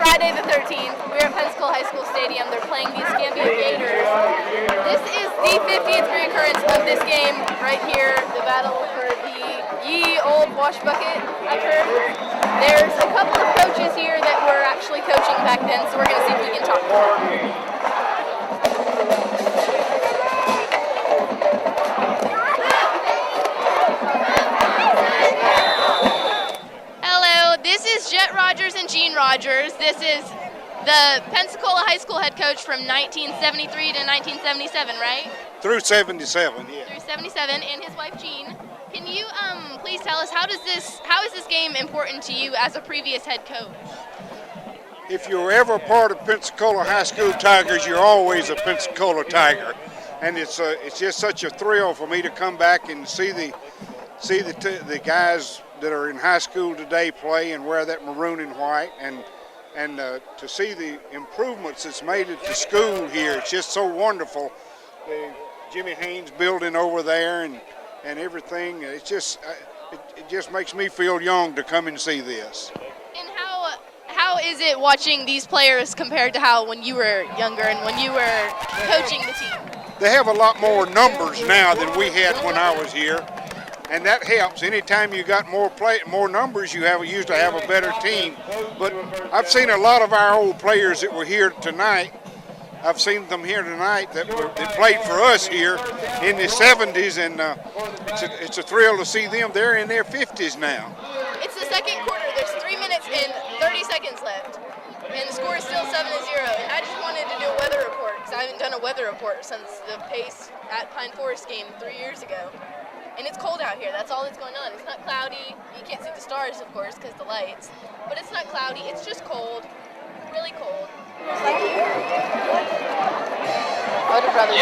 Friday the 13th. We're at Pensacola High School Stadium. They're playing the Escambia Gators. This is the 50th reoccurrence of this game right here, the battle for the ye old wash bucket, I've heard. There's a couple of coaches here that were actually coaching back then, so we're going to see if we can talk to them. This is Jet Rogers and Gene Rogers. This is the Pensacola High School head coach from 1973 to 1977, right? Through 77, yeah. Through 77, and his wife Jean. Can you please tell us how is this game important to you as a previous head coach? If you're ever part of Pensacola High School Tigers, you're always a Pensacola Tiger, and it's just such a thrill for me to come back and see the guys that are in high school today play and wear that maroon and white, and to see the improvements that's made at the school here. It's just so wonderful. The Jimmy Haynes building over there and everything. It just makes me feel young to come and see this. And how is it watching these players compared to how when you were younger and when you were coaching the team? They have a lot more numbers now than we had when I was here. And that helps. Anytime you got more numbers, you usually have a better team. But I've seen a lot of our old players that were here tonight. I've seen them here tonight that played for us here in the 70s, and it's a thrill to see them. They're in their 50s now. It's the second quarter. There's 3 minutes and 30 seconds left, and the score is still 7-0. And I just wanted to do a weather report because I haven't done a weather report since the Pace at Pine Forest game 3 years ago. And it's cold out here. That's all that's going on. It's not cloudy. You can't see the stars, of course, because the lights. But it's not cloudy. It's just cold. Really cold. Like here. I would have rather.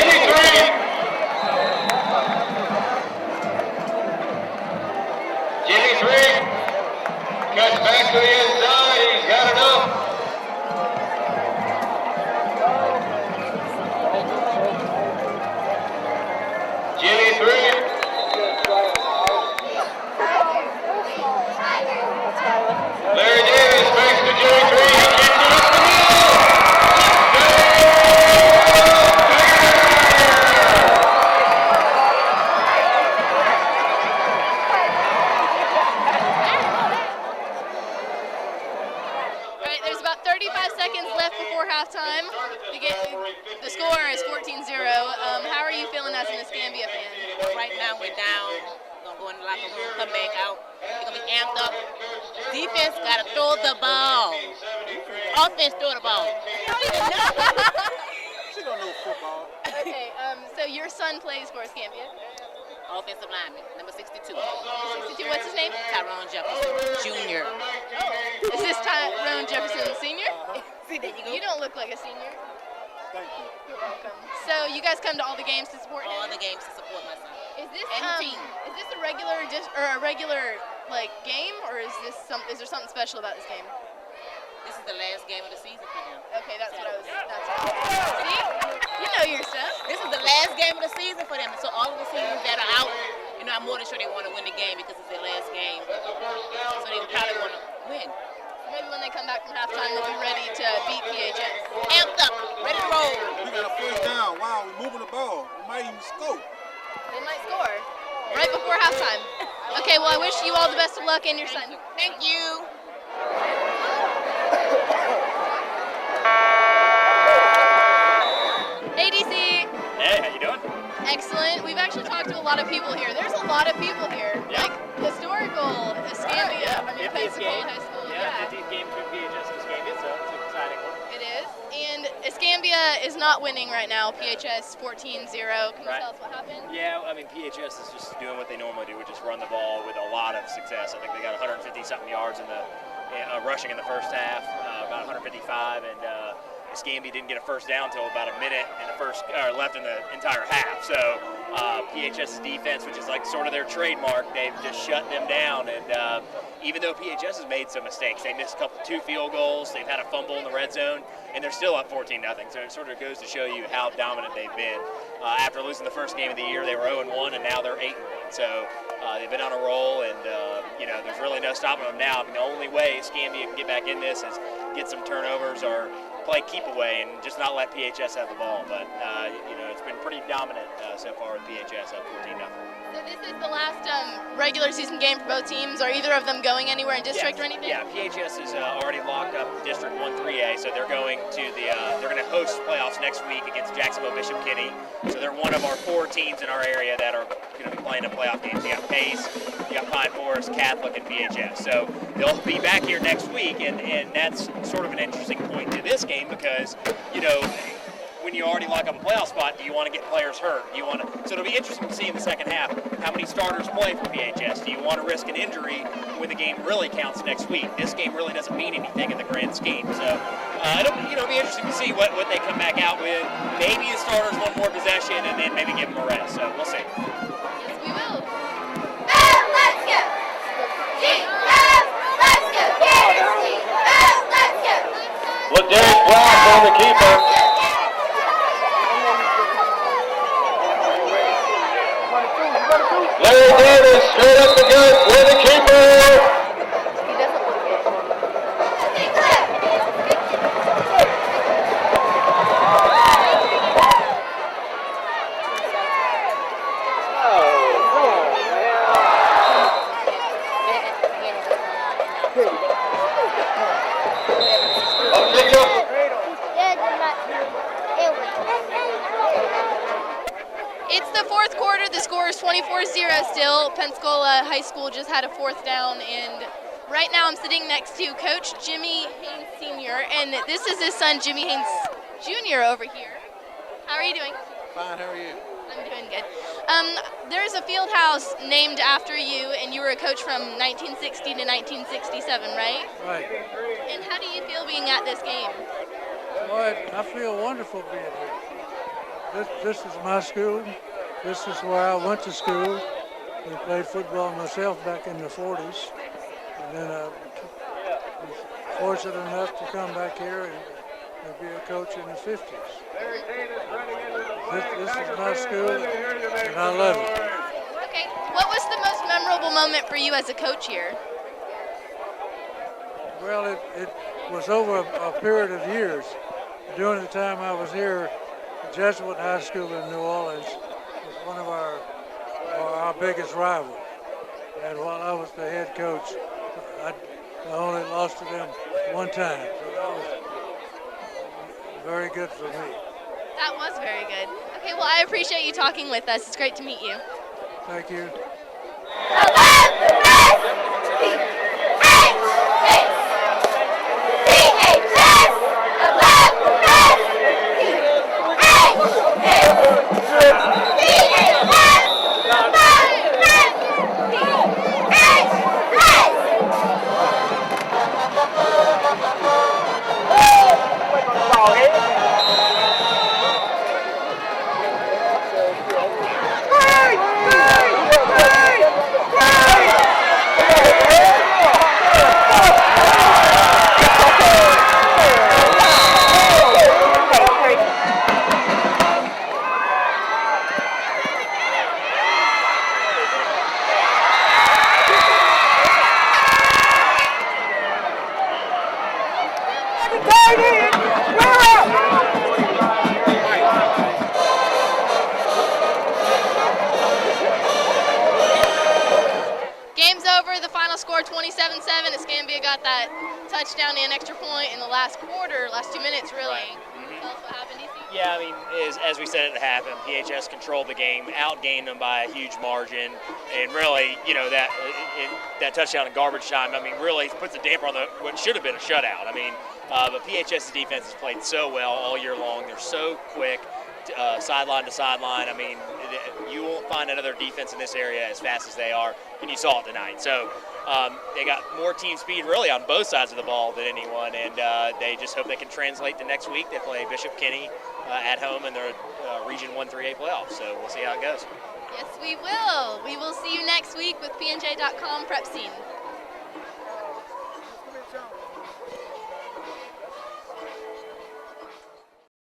Jimmy 3. Cuts back to the inside. He's got enough. Jimmy 3. Larry Davis backs to Jimmy 3. He gets it up the middle. All right, there's about 35 seconds left before halftime. The score is 14-0. How are you feeling as an Escambia fan? Right now we're down. We're going to go in the locker room, come back out. We're going to be amped up. Defense got to throw the ball. Offense throw the ball. She don't know football. Okay, so your son plays for Escambia. Offensive lineman, number 62. 62, what's his name? Tyrone Jefferson, Jr. Oh, is this Tyrone Jefferson Senior? See, there you go. You don't look like a senior. Thank you. You're welcome. So you guys come to all the games to support him? All the games to support my son. Is this And the team. Is this a regular like game, or is there something special about this game? This is the last game of the season for him. Okay, that's what I was. See, you know your stuff. This is the last game of the season for them. So all of the seniors that are out, I'm more than sure they want to win the game because it's their last game. So they probably want to win. Maybe when they come back from halftime, they'll be ready to beat PHS. Amped up, ready to roll. We got a first down. Wow, we're moving the ball. We might even score. They might score right before halftime. Okay, well, I wish you all the best of luck and your son. Thank you. Hey, DC. Hey, how you doing? Excellent. We've actually talked to a lot of people here. There's a lot of people here. Yeah. Like historical Escambia. I mean, 50th Pensacola game. High School. Yeah, 50th game between PHS and Escambia, so it's an exciting one. It is. And Escambia is not winning right now. PHS 14-0. Can you Right. tell us what happened? Yeah, I mean, PHS is just doing what they normally do, which is run the ball with a lot of success. I think they got 150-something yards in the rushing in the first half, about 155, and Escambia didn't get a first down until about a minute in the first left in the entire half. So PHS's defense, which is like sort of their trademark, they've just shut them down. And even though PHS has made some mistakes, they missed two field goals, they've had a fumble in the red zone, and they're still up 14-0. So it sort of goes to show you how dominant they've been. After losing the first game of the year, they were 0-1, and now they're 8-1. So they've been on a roll, and there's really no stopping them now. I mean, the only way Escambia can get back in this is get some turnovers or play keep away and just not let PHS have the ball. But it's been pretty dominant so far with PHS up 14-0. So this is the last regular season game for both teams. Are either of them going anywhere in district or anything? Yeah, PHS is already locked up District 1-3A, so they're going to they're going to host playoffs next week against Jacksonville Bishop Kenny. So they're one of our 4 teams in our area that are going to be playing in playoff games. You got Pace, you got Pine Forest, Catholic, and PHS. So they'll be back here next week, and that's sort of an interesting point to this game because when you already lock up a playoff spot, do you want to get players hurt? So it'll be interesting to see in the second half how many starters play for PHS. Do you want to risk an injury when the game really counts next week? This game really doesn't mean anything in the grand scheme. So it'll be interesting to see what they come back out with. Maybe the starters one more possession and then maybe give them a rest. So we'll see. Yes, we will. Let's go! Let's go! Let's go! Ladarius Black on the keeper. Larry Davis straight up the gut for the keeper. He doesn't look good. It's the fourth quarter. The score is 24-0 still. Pensacola High School just had a 4th down, and right now I'm sitting next to Coach Jimmy Haynes Sr., and this is his son, Jimmy Haynes Jr. over here. How are you doing? Fine, how are you? I'm doing good. There's a field house named after you, and you were a coach from 1960 to 1967, right? Right. And how do you feel being at this game? Boy, I feel wonderful being here. This is my school. This is where I went to school. I played football myself back in the 40s. And then I was fortunate enough to come back here and be a coach in the 50s. This is my school, and I love it. Okay. What was the most memorable moment for you as a coach here? Well, it was over a period of years. During the time I was here, Jesuit High School in New Orleans was one of our biggest rivals. And while I was the head coach, I only lost to them one time. So that was very good for me. That was very good. Okay, well, I appreciate you talking with us. It's great to meet you. Thank you. Game's over. The final score 27-7. Escambia got that touchdown and extra point in the last quarter, last 2 minutes, really. Right. Tell us what happened, DC? Yeah, I mean, as we said at the half, PHS controlled the game, outgained them by a huge margin, and really, that touchdown in garbage time, I mean, really puts a damper on what should have been a shutout. I mean, but PHS's defense has played so well all year long. They're so quick, sideline to sideline. I mean, you won't find another defense in this area as fast as they are, and you saw it tonight. So they got more team speed really on both sides of the ball than anyone, and they just hope they can translate to next week. They play Bishop Kenny at home in their Region 1-3A playoffs, so we'll see how it goes. Yes, we will. We will see you next week with PNJ.com PrepScene.